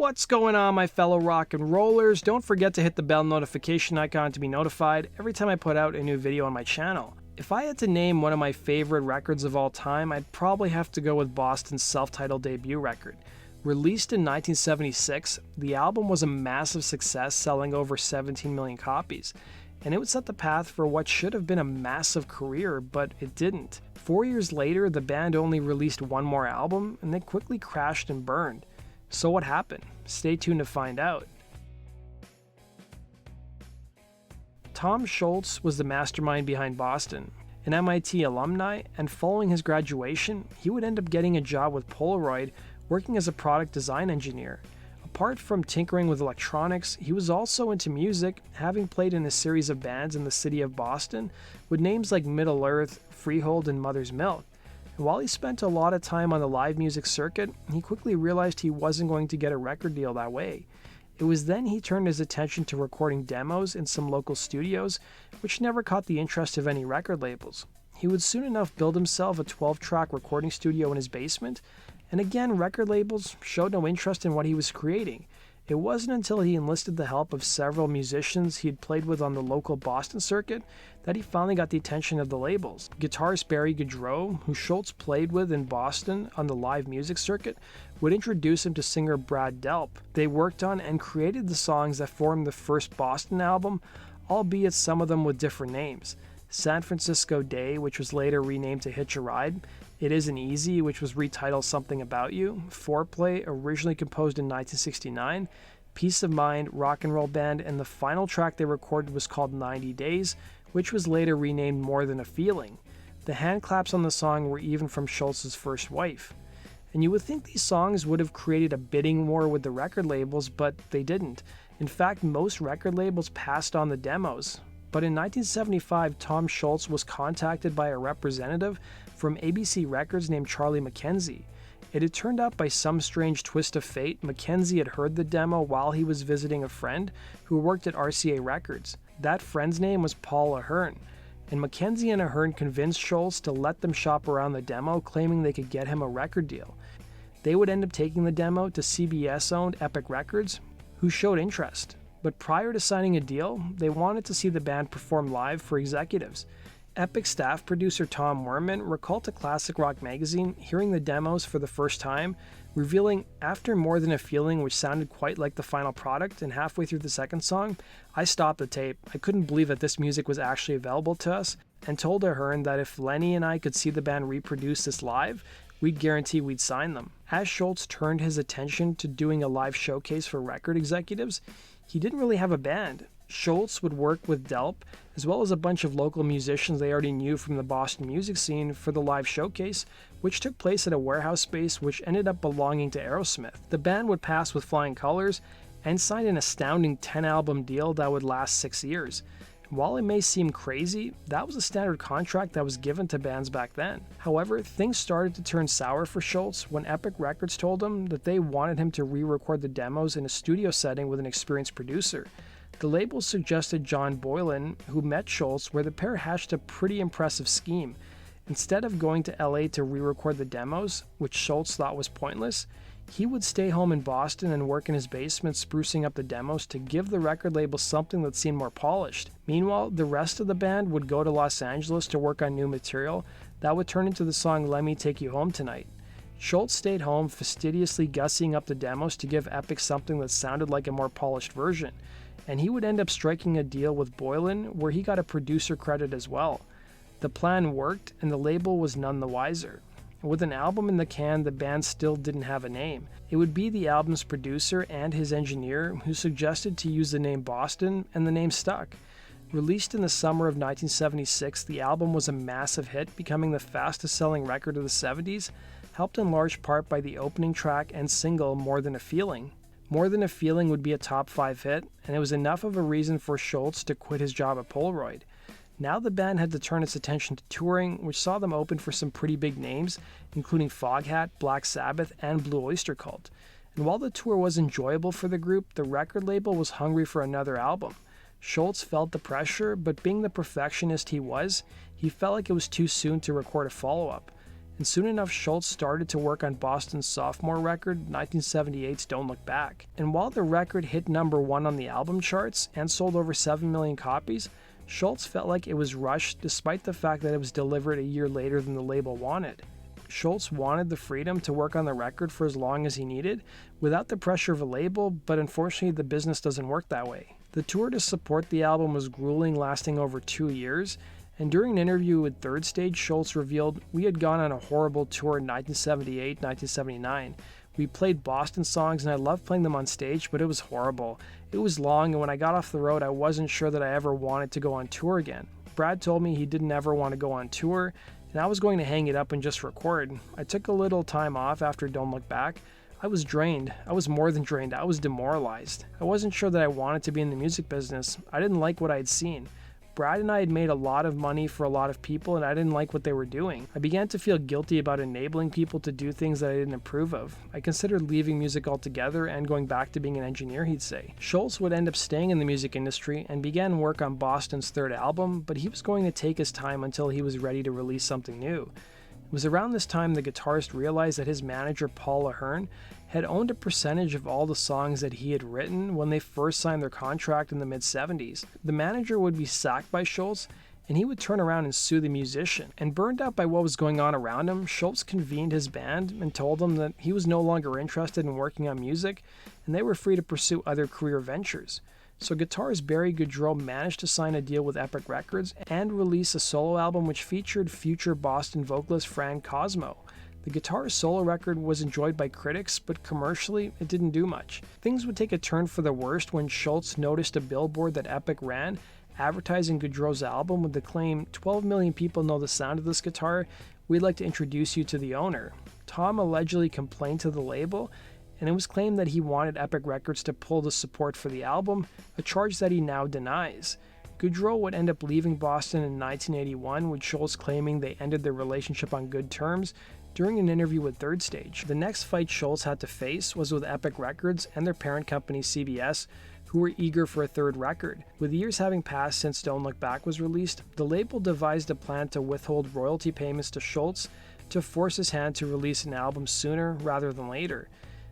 What's going on, my fellow rock and rollers? Don't forget to hit the bell notification icon to be notified every time I put out a new video on my channel. If I had to name one of my favorite records of all time, I'd probably have to go with Boston's self-titled debut record. Released in 1976, the album was a massive success, selling over 17 million copies. And it would set the path for what should have been a massive career, but it didn't. 4 years later, the band only released one more album, and they quickly crashed and burned. So what happened? Stay tuned to find out. Tom Scholz was the mastermind behind Boston, an MIT alumni, and following his graduation, he would end up getting a job with Polaroid, working as a product design engineer. Apart from tinkering with electronics, he was also into music, having played in a series of bands in the city of Boston with names like Middle-earth, Freehold, and Mother's Milk. And while he spent a lot of time on the live music circuit, he quickly realized he wasn't going to get a record deal that way. It was then he turned his attention to recording demos in some local studios, which never caught the interest of any record labels. He would soon enough build himself a 12-track recording studio in his basement, and again, record labels showed no interest in what he was creating. It wasn't until he enlisted the help of several musicians he had played with on the local Boston circuit that he finally got the attention of the labels. Guitarist Barry Gaudreau, who Scholz played with in Boston on the live music circuit, would introduce him to singer Brad Delp. They worked on and created the songs that formed the first Boston album, albeit some of them with different names. San Francisco Day, which was later renamed to Hitch a Ride, It Isn't Easy, which was retitled Something About You, Foreplay, originally composed in 1969, Peace of Mind, Rock and Roll Band, and the final track they recorded was called 90 Days, which was later renamed More Than a Feeling. The hand claps on the song were even from Scholz's first wife. And you would think these songs would have created a bidding war with the record labels, but they didn't. In fact, most record labels passed on the demos. But in 1975, Tom Scholz was contacted by a representative from ABC Records named Charlie McKenzie. It had turned out by some strange twist of fate, McKenzie had heard the demo while he was visiting a friend who worked at RCA Records. That friend's name was Paul Ahern, and McKenzie and Ahern convinced Scholz to let them shop around the demo, claiming they could get him a record deal. They would end up taking the demo to CBS-owned Epic Records, who showed interest. But prior to signing a deal, they wanted to see the band perform live for executives. Epic staff producer Tom Werman recalled to Classic Rock magazine hearing the demos for the first time, revealing, after More Than a Feeling, which sounded quite like the final product, and halfway through the second song, I stopped the tape. I couldn't believe that this music was actually available to us, and told Ahern that if Lenny and I could see the band reproduce this live, we'd guarantee we'd sign them. As Scholz turned his attention to doing a live showcase for record executives, he didn't really have a band. Scholz would work with Delp, as well as a bunch of local musicians they already knew from the Boston music scene for the live showcase, which took place at a warehouse space which ended up belonging to Aerosmith. The band would pass with flying colors and signed an astounding 10-album deal that would last 6 years. While it may seem crazy, that was a standard contract that was given to bands back then. However, things started to turn sour for Scholz when Epic Records told him that they wanted him to re-record the demos in a studio setting with an experienced producer. The label suggested John Boylan, who met Scholz, where the pair hatched a pretty impressive scheme. Instead of going to LA to re-record the demos, which Scholz thought was pointless, he would stay home in Boston and work in his basement sprucing up the demos to give the record label something that seemed more polished. Meanwhile, the rest of the band would go to Los Angeles to work on new material that would turn into the song Let Me Take You Home Tonight. Scholz stayed home, fastidiously gussying up the demos to give Epic something that sounded like a more polished version, and he would end up striking a deal with Boylan where he got a producer credit as well. The plan worked, and the label was none the wiser. With an album in the can, the band still didn't have a name. It would be the album's producer and his engineer who suggested to use the name Boston, and the name stuck. Released in the summer of 1976, the album was a massive hit, becoming the fastest-selling record of the 70s, helped in large part by the opening track and single More Than a Feeling. More Than a Feeling would be a top 5 hit, and it was enough of a reason for Scholz to quit his job at Polaroid. Now the band had to turn its attention to touring, which saw them open for some pretty big names, including Foghat, Black Sabbath, and Blue Oyster Cult. And while the tour was enjoyable for the group, the record label was hungry for another album. Scholz felt the pressure, but being the perfectionist he was, he felt like it was too soon to record a follow-up. and soon enough Scholz started to work on Boston's sophomore record, 1978's Don't Look Back. And while the record hit #1 on the album charts and sold over 7 million copies, Scholz felt like it was rushed despite the fact that it was delivered a year later than the label wanted. Scholz wanted the freedom to work on the record for as long as he needed, without the pressure of a label, but unfortunately the business doesn't work that way. The tour to support the album was grueling, lasting over 2 years, and during an interview with Third Stage, Scholz revealed, "We had gone on a horrible tour in 1978, 1979. We played Boston songs and I loved playing them on stage, but it was horrible. It was long, and when I got off the road, I wasn't sure that I ever wanted to go on tour again. Brad told me he didn't ever want to go on tour, and I was going to hang it up and just record. I took a little time off after Don't Look Back. I was drained. I was more than drained. I was demoralized. I wasn't sure that I wanted to be in the music business. I didn't like what I had seen. Brad and I had made a lot of money for a lot of people, and I didn't like what they were doing. I began to feel guilty about enabling people to do things that I didn't approve of. I considered leaving music altogether and going back to being an engineer," he'd say. Scholz would end up staying in the music industry and began work on Boston's third album, but he was going to take his time until he was ready to release something new. It was around this time the guitarist realized that his manager, Paul Ahern, had owned a percentage of all the songs that he had written when they first signed their contract in the mid-70s. The manager would be sacked by Scholz, and he would turn around and sue the musician. And burned out by what was going on around him, Scholz convened his band and told them that he was no longer interested in working on music, and they were free to pursue other career ventures. So guitarist Barry Goudreau managed to sign a deal with Epic Records and release a solo album which featured future Boston vocalist Fran Cosmo. The guitarist's solo record was enjoyed by critics, but commercially, it didn't do much. Things would take a turn for the worst when Scholz noticed a billboard that Epic ran advertising Goudreau's album with the claim, "12 million people know the sound of this guitar. We'd like to introduce you to the owner." Tom allegedly complained to the label, and it was claimed that he wanted Epic Records to pull the support for the album, a charge that he now denies. Goudreau would end up leaving Boston in 1981, with Scholz claiming they ended their relationship on good terms during an interview with Third Stage. The next fight Scholz had to face was with Epic Records and their parent company CBS, who were eager for a third record. With years having passed since Don't Look Back was released, the label devised a plan to withhold royalty payments to Scholz to force his hand to release an album sooner rather than later.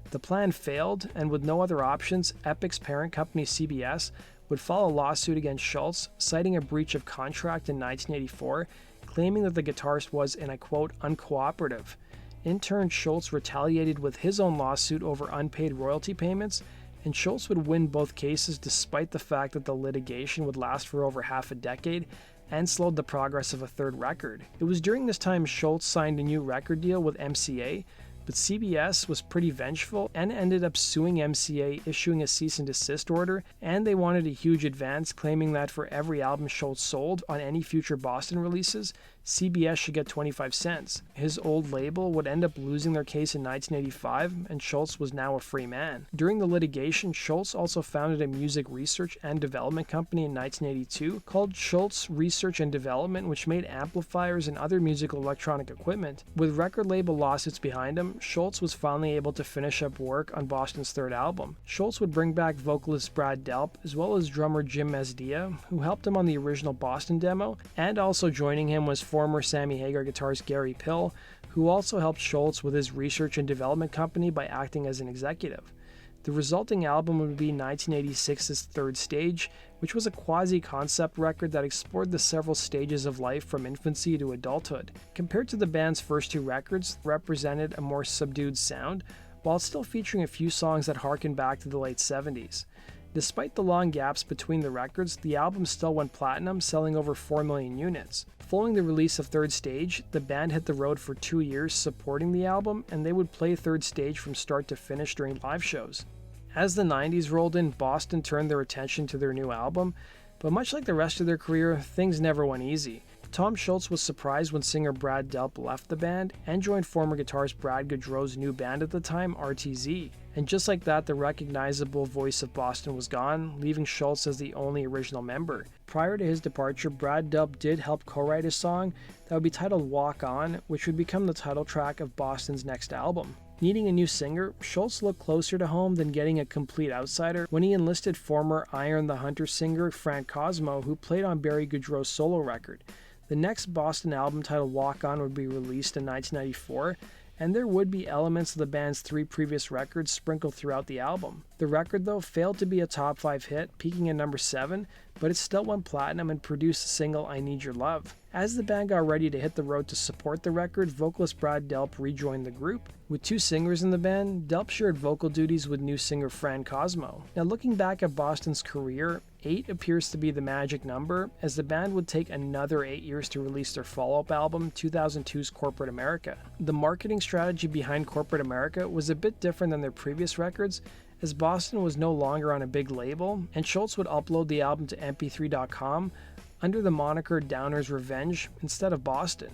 The plan failed, and with no other options, Epic's parent company CBS would file a lawsuit against Scholz, citing a breach of contract in 1984, claiming that the guitarist was, and I quote, "uncooperative." In turn, Scholz retaliated with his own lawsuit over unpaid royalty payments, and Scholz would win both cases despite the fact that the litigation would last for over half a decade and slowed the progress of a third record. It was during this time Scholz signed a new record deal with MCA, but CBS was pretty vengeful and ended up suing MCA, issuing a cease and desist order, and they wanted a huge advance, claiming that for every album Scholz sold on any future Boston releases, CBS should get 25 cents. His old label would end up losing their case in 1985, and Scholz was now a free man. During the litigation, Scholz also founded a music research and development company in 1982 called Scholz Research and Development, which made amplifiers and other musical electronic equipment. With record label lawsuits behind him, Scholz was finally able to finish up work on Boston's third album. Scholz would bring back vocalist Brad Delp, as well as drummer Jim Mesdia, who helped him on the original Boston demo, and also joining him was former Sammy Hagar guitarist Gary Pill, who also helped Scholz with his research and development company by acting as an executive. The resulting album would be 1986's Third Stage, which was a quasi-concept record that explored the several stages of life from infancy to adulthood. Compared to the band's first two records, represented a more subdued sound, while still featuring a few songs that harken back to the late 70s. Despite the long gaps between the records, the album still went platinum, selling over 4 million units. Following the release of Third Stage, the band hit the road for 2 years supporting the album, and they would play Third Stage from start to finish during live shows. As the 90s rolled in, Boston turned their attention to their new album, but much like the rest of their career, things never went easy. Tom Scholz was surprised when singer Brad Delp left the band and joined former guitarist Brad Goudreau's new band at the time, RTZ. And just like that, the recognizable voice of Boston was gone, leaving Scholz as the only original member. Prior to his departure, Brad Delp did help co-write a song that would be titled Walk On, which would become the title track of Boston's next album. Needing a new singer, Scholz looked closer to home than getting a complete outsider when he enlisted former Iron the Hunter singer Fran Cosmo, who played on Barry Goudreau's solo record. The next Boston album, titled Walk On, would be released in 1994, and there would be elements of the band's 3 previous records sprinkled throughout the album. The record, though, failed to be a top 5 hit, peaking at number 7, but it still went platinum and produced the single I Need Your Love. As the band got ready to hit the road to support the record, vocalist Brad Delp rejoined the group. With 2 singers in the band, Delp shared vocal duties with new singer Fran Cosmo. Now, looking back at Boston's career, 8 appears to be the magic number, as the band would take another 8 years to release their follow-up album, 2002's Corporate America. The marketing strategy behind Corporate America was a bit different than their previous records, as Boston was no longer on a big label, and Scholz would upload the album to mp3.com under the moniker Downer's Revenge instead of Boston.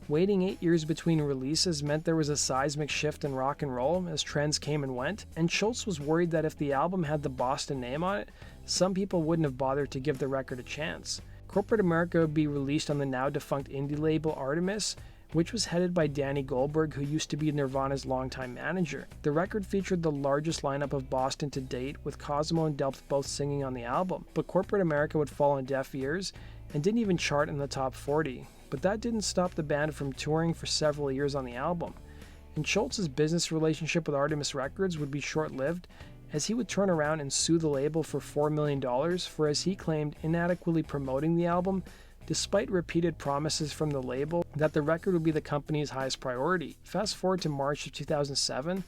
Waiting 8 years between releases meant there was a seismic shift in rock and roll as trends came and went, and Scholz was worried that if the album had the Boston name on it, some people wouldn't have bothered to give the record a chance. Corporate America would be released on the now defunct indie label Artemis, which was headed by Danny Goldberg, who used to be Nirvana's longtime manager. The record featured the largest lineup of Boston to date, with Cosmo and Delp both singing on the album, but Corporate America would fall on deaf ears and didn't even chart in the top 40. But that didn't stop the band from touring for several years on the album. And Scholz's business relationship with Artemis Records would be short-lived, as he would turn around and sue the label for $4 million for, as he claimed, inadequately promoting the album, despite repeated promises from the label that the record would be the company's highest priority. Fast forward to March of 2007,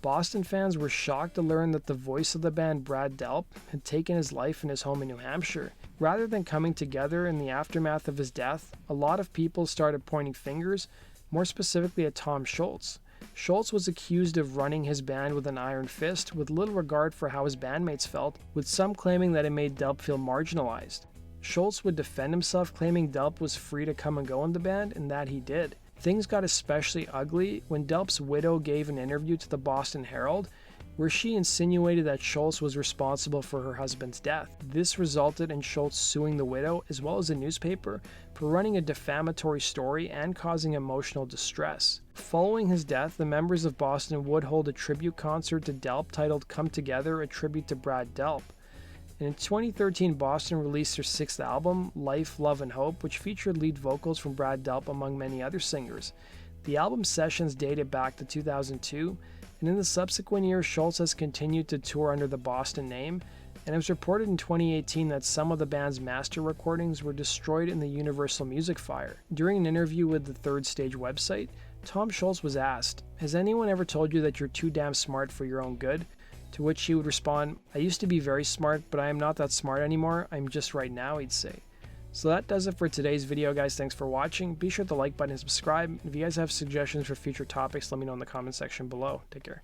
Boston fans were shocked to learn that the voice of the band, Brad Delp, had taken his life in his home in New Hampshire. Rather than coming together in the aftermath of his death, a lot of people started pointing fingers, more specifically at Tom Scholz. Scholz was accused of running his band with an iron fist, with little regard for how his bandmates felt, with some claiming that it made Delp feel marginalized. Scholz would defend himself, claiming Delp was free to come and go in the band, and that he did. Things got especially ugly when Delp's widow gave an interview to the Boston Herald, where she insinuated that Scholz was responsible for her husband's death. This resulted in Scholz suing the widow, as well as the newspaper, for running a defamatory story and causing emotional distress. Following his death, the members of Boston would hold a tribute concert to Delp titled Come Together, a tribute to Brad Delp. And in 2013, Boston released their 6th album, Life, Love, and Hope, which featured lead vocals from Brad Delp among many other singers. The album sessions dated back to 2002, and in the subsequent years, Scholz has continued to tour under the Boston name, and it was reported in 2018 that some of the band's master recordings were destroyed in the Universal Music Fire. During an interview with the Third Stage website, Tom Scholz was asked, "Has anyone ever told you that you're too damn smart for your own good?" To which he would respond, "I used to be very smart, but I am not that smart anymore. I'm just right now," he'd say. So that does it for today's video, guys. Thanks for watching. Be sure to like button and subscribe. If you guys have suggestions for future topics, let me know in the comment section below. Take care.